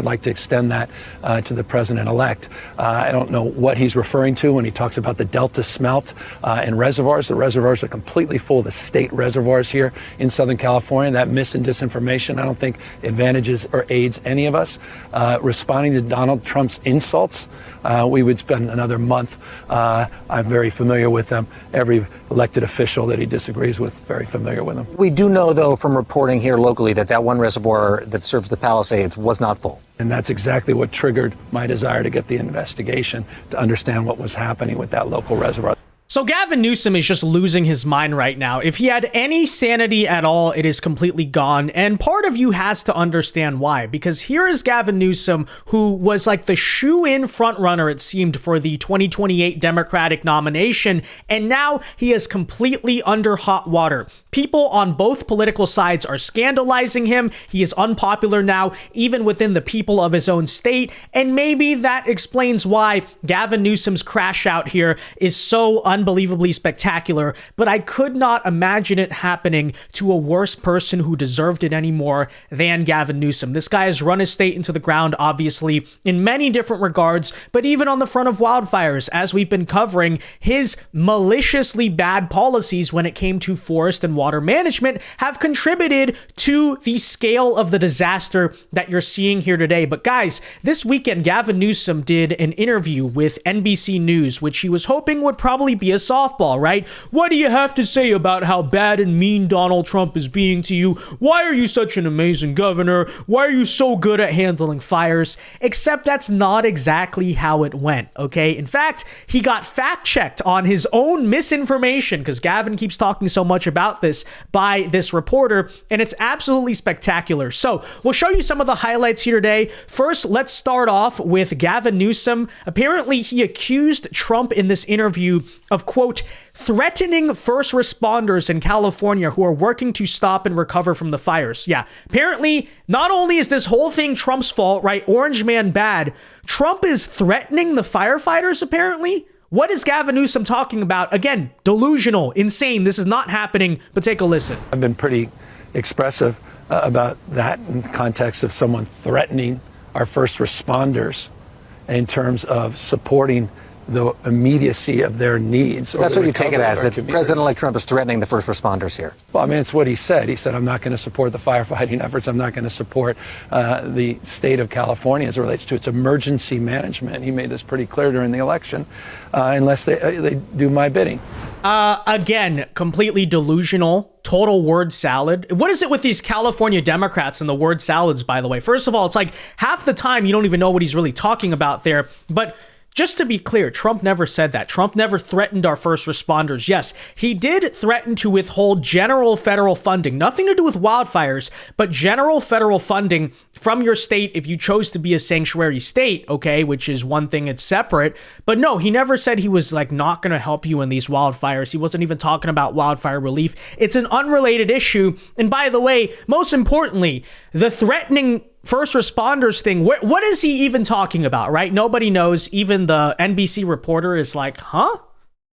I'd like to extend that to the president-elect. I don't know what he's referring to when he talks about the Delta smelt in reservoirs. The reservoirs are completely full, the state reservoirs here in Southern California. That mis and disinformation, I don't think advantages or aids any of us. Responding to Donald Trump's insults, we would spend another month. I'm very familiar with them. Every elected official that he disagrees with, very familiar with them. We do know, though, from reporting here locally that one reservoir that serves the Palisades was not full. And that's exactly what triggered my desire to get the investigation, to understand what was happening with that local reservoir. So Gavin Newsom is just losing his mind right now. If he had any sanity at all, it is completely gone. And part of you has to understand why, because here is Gavin Newsom, who was like the shoe-in frontrunner, it seemed, for the 2028 Democratic nomination. And now he is completely under hot water. People on both political sides are scandalizing him. He is unpopular now, even within the people of his own state. And maybe that explains why Gavin Newsom's crash out here is so unbelievably spectacular, but I could not imagine it happening to a worse person who deserved it any more than Gavin Newsom. This guy has run his state into the ground, obviously, in many different regards, but even on the front of wildfires, as we've been covering, his maliciously bad policies when it came to forest and water management have contributed to the scale of the disaster that you're seeing here today. But guys, this weekend, Gavin Newsom did an interview with NBC News, which he was hoping would probably be a softball, right? What do you have to say about how bad and mean Donald Trump is being to you? Why are you such an amazing governor? Why are you so good at handling fires? Except that's not exactly how it went, okay? In fact, he got fact-checked on his own misinformation, because Gavin keeps talking so much about this, by this reporter, and it's absolutely spectacular. So we'll show you some of the highlights here today. First, let's start off with Gavin Newsom. Apparently, he accused Trump in this interview of, quote, threatening first responders in California who are working to stop and recover from the fires. Yeah, apparently, not only is this whole thing Trump's fault, right? Orange man bad. Trump is threatening the firefighters, apparently. What is Gavin Newsom talking about? Again, delusional, insane. This is not happening, but take a listen. I've been pretty expressive about that in the context of someone threatening our first responders in terms of supporting the immediacy of their needs. That's what you take it as, that President-elect Trump is threatening the first responders here. Well, I mean, it's what he said. He said, I'm not going to support the firefighting efforts. I'm not going to support the state of California as it relates to its emergency management. He made this pretty clear during the election, unless they do my bidding. Again, completely delusional, total word salad. What is it with these California Democrats and the word salads, by the way? First of all, it's like half the time you don't even know what he's really talking about there, but just to be clear, Trump never said that. Trump never threatened our first responders. Yes, he did threaten to withhold general federal funding, nothing to do with wildfires, but general federal funding from your state if you chose to be a sanctuary state, okay, which is one thing, it's separate. But no, he never said he was like not going to help you in these wildfires. He wasn't even talking about wildfire relief. It's an unrelated issue. And by the way, most importantly, the threatening first responders thing, what is he even talking about, right? Nobody knows. Even the NBC reporter is like, huh?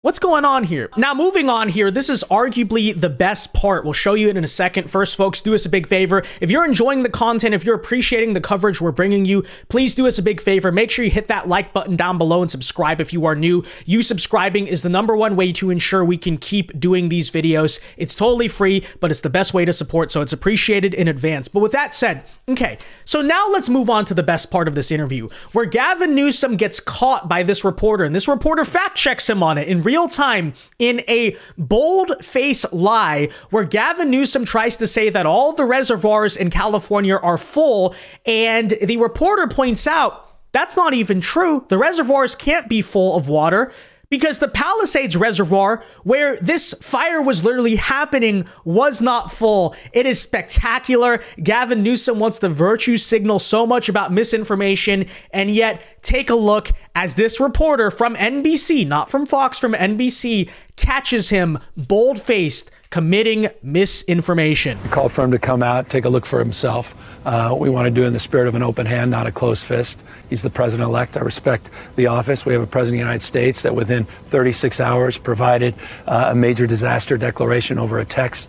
What's going on here? Now, moving on here, this is arguably the best part. We'll show you it in a second. First, folks, do us a big favor. If you're enjoying the content, if you're appreciating the coverage we're bringing you, please do us a big favor. Make sure you hit that like button down below and subscribe if you are new. You subscribing is the #1 way to ensure we can keep doing these videos. It's totally free, but it's the best way to support, so it's appreciated in advance. But with that said, okay, so now let's move on to the best part of this interview, where Gavin Newsom gets caught by this reporter, and this reporter fact checks him on it in real time in a bold-faced lie where Gavin Newsom tries to say that all the reservoirs in California are full, and the reporter points out that's not even true. The reservoirs can't be full of water because the Palisades Reservoir, where this fire was literally happening, was not full. It is spectacular. Gavin Newsom wants to virtue signal so much about misinformation, and yet take a look as this reporter from NBC, not from Fox, from NBC, catches him bold-faced committing misinformation. We called for him to come out, take a look for himself. We want to do it in the spirit of an open hand, not a closed fist. He's the president-elect. I respect the office. We have a president of the United States that within 36 hours provided a major disaster declaration over a text.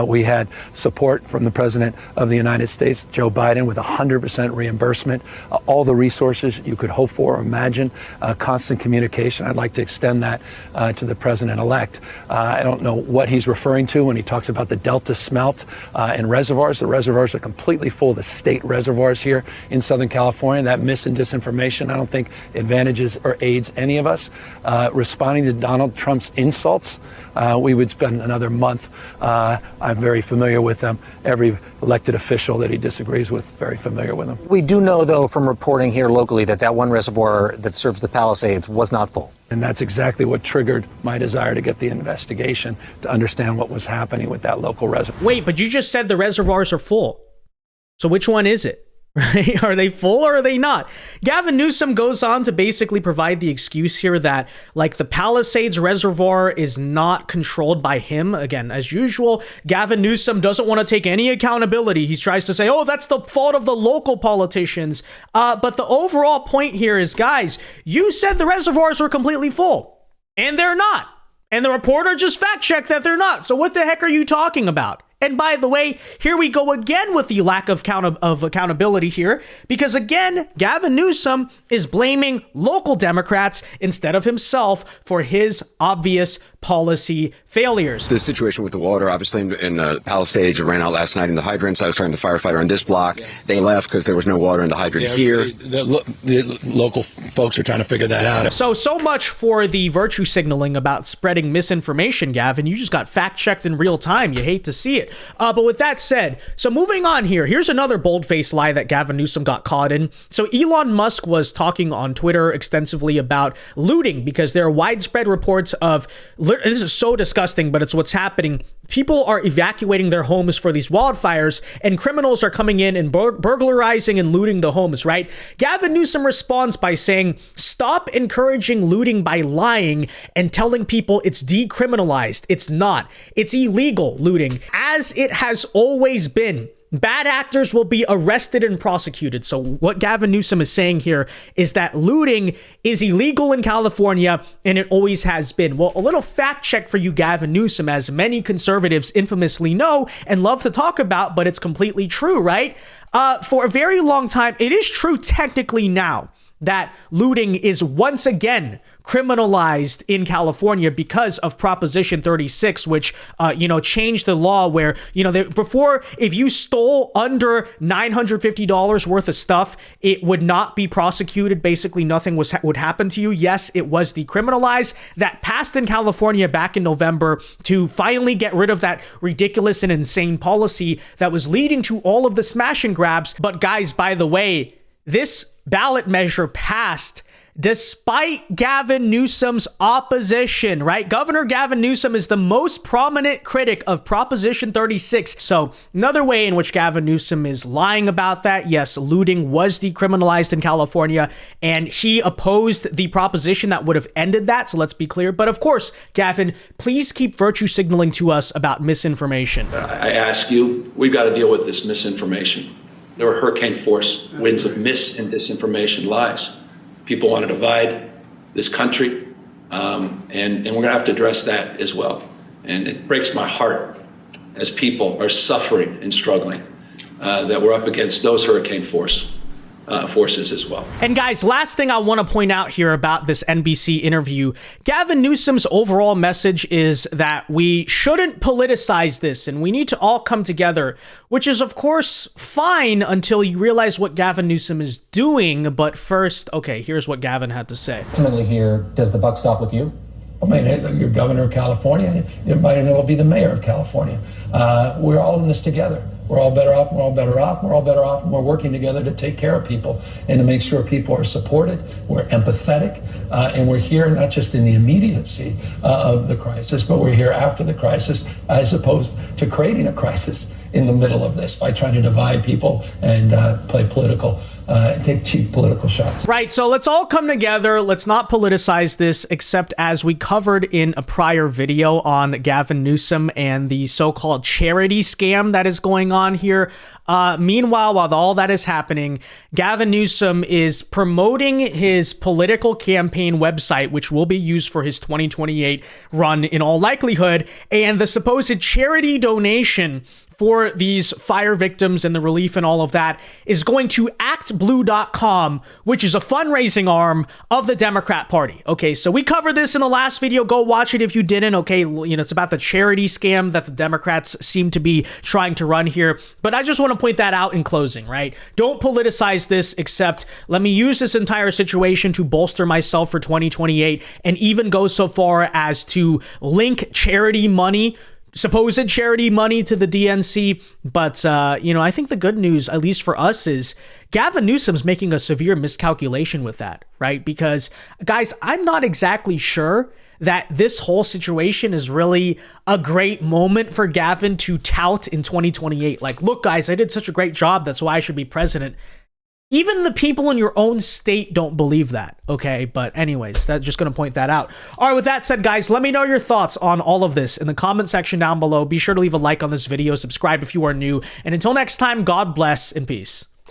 We had support from the president of the United States, Joe Biden, with 100% reimbursement, all the resources you could hope for or imagine, constant communication. I'd like to extend that to the president-elect. I don't know what he's referring to when he talks about the Delta smelt in reservoirs. The reservoirs are completely full. The state reservoirs here in Southern California. That mis and disinformation, I don't think advantages or aids any of us. Responding to Donald Trump's insults, we would spend another month. I'm very familiar with them. Every elected official that he disagrees with, very familiar with them. We do know, though, from reporting here locally that one reservoir that serves the Palisades was not full. And that's exactly what triggered my desire to get the investigation, to understand what was happening with that local reservoir. Wait, but you just said the reservoirs are full. So which one is it? Right? Are they full or are they not? Gavin Newsom goes on to basically provide the excuse here that, like, the Palisades Reservoir is not controlled by him. Again, as usual, Gavin Newsom doesn't want to take any accountability. He tries to say, oh, that's the fault of the local politicians. But the overall point here is, guys, you said the reservoirs were completely full, and they're not. And the reporter just fact-checked that they're not. So what the heck are you talking about? And by the way, here we go again with the lack of accountability here, because again, Gavin Newsom is blaming local Democrats instead of himself for his obvious policy failures. The situation with the water, obviously, in Palisades, it ran out last night in the hydrants. I was talking to the firefighter on this block. They left because there was no water in the hydrant here. The local folks are trying to figure that out. So much for the virtue signaling about spreading misinformation, Gavin. You just got fact-checked in real time. You hate to see it. But with that said, so moving on here, here's another bold-faced lie that Gavin Newsom got caught in. So Elon Musk was talking on Twitter extensively about looting because there are widespread reports of, this is so disgusting, but it's what's happening. People are evacuating their homes for these wildfires, and criminals are coming in and burglarizing and looting the homes, right? Gavin Newsom responds by saying, stop encouraging looting by lying and telling people it's decriminalized. It's not. It's illegal looting, as it has always been. Bad actors will be arrested and prosecuted. So what Gavin Newsom is saying here is that looting is illegal in California, and it always has been. Well, a little fact check for you, Gavin Newsom, as many conservatives infamously know and love to talk about, but it's completely true, right? For a very long time, it is true technically now that looting is once again criminalized in California because of Proposition 36, which, changed the law where, before, if you stole under $950 worth of stuff, it would not be prosecuted. Basically, nothing would happen to you. Yes, it was decriminalized. That passed in California back in November to finally get rid of that ridiculous and insane policy that was leading to all of the smash and grabs. But guys, by the way, this ballot measure passed despite Gavin Newsom's opposition, right? Governor Gavin Newsom is the most prominent critic of Proposition 36. So another way in which Gavin Newsom is lying about that, yes, looting was decriminalized in California, and he opposed the proposition that would have ended that. So let's be clear. But of course, Gavin, please keep virtue signaling to us about misinformation. I ask you, we've got to deal with this misinformation. There were hurricane force winds of mis and disinformation lies. People want to divide this country, and we're going to have to address that as well. And it breaks my heart as people are suffering and struggling that we're up against those hurricane forces as well. And guys, last thing I want to point out here about this NBC interview, Gavin Newsom's overall message is that we shouldn't politicize this and we need to all come together, which is of course fine until you realize what Gavin Newsom is doing. But first, okay, here's what Gavin had to say. Ultimately here, does the buck stop with you? I mean, you're governor of California. You might as well be the mayor of California. We're all in this together. We're all better off. We're all better off. We're all better off. And we're working together to take care of people and to make sure people are supported. We're empathetic. And we're here not just in the immediacy of the crisis, but we're here after the crisis, as opposed to creating a crisis in the middle of this by trying to divide people and play political take cheap political shots. Right, so let's all come together. Let's not politicize this, except as we covered in a prior video on Gavin Newsom and the so-called charity scam that is going on here. Meanwhile, while all that is happening, Gavin Newsom is promoting his political campaign website, which will be used for his 2028 run in all likelihood, and the supposed charity donation for these fire victims and the relief and all of that is going to actblue.com, which is a fundraising arm of the Democrat Party. Okay, so we covered this in the last video. Go watch it if you didn't. Okay, you know, it's about the charity scam that the Democrats seem to be trying to run here. But I just want to point that out in closing, right? Don't politicize this, except let me use this entire situation to bolster myself for 2028 and even go so far as to link charity money, supposed charity money, to the DNC. But, you know, I think the good news, at least for us, is Gavin Newsom's making a severe miscalculation with that, right? Because, guys, I'm not exactly sure that this whole situation is really a great moment for Gavin to tout in 2028. Like, look, guys, I did such a great job. That's why I should be president. Even the people in your own state don't believe that, okay? But anyways, that's just going to point that out. All right, with that said, guys, let me know your thoughts on all of this in the comment section down below. Be sure to leave a like on this video, subscribe if you are new, and until next time, God bless and peace.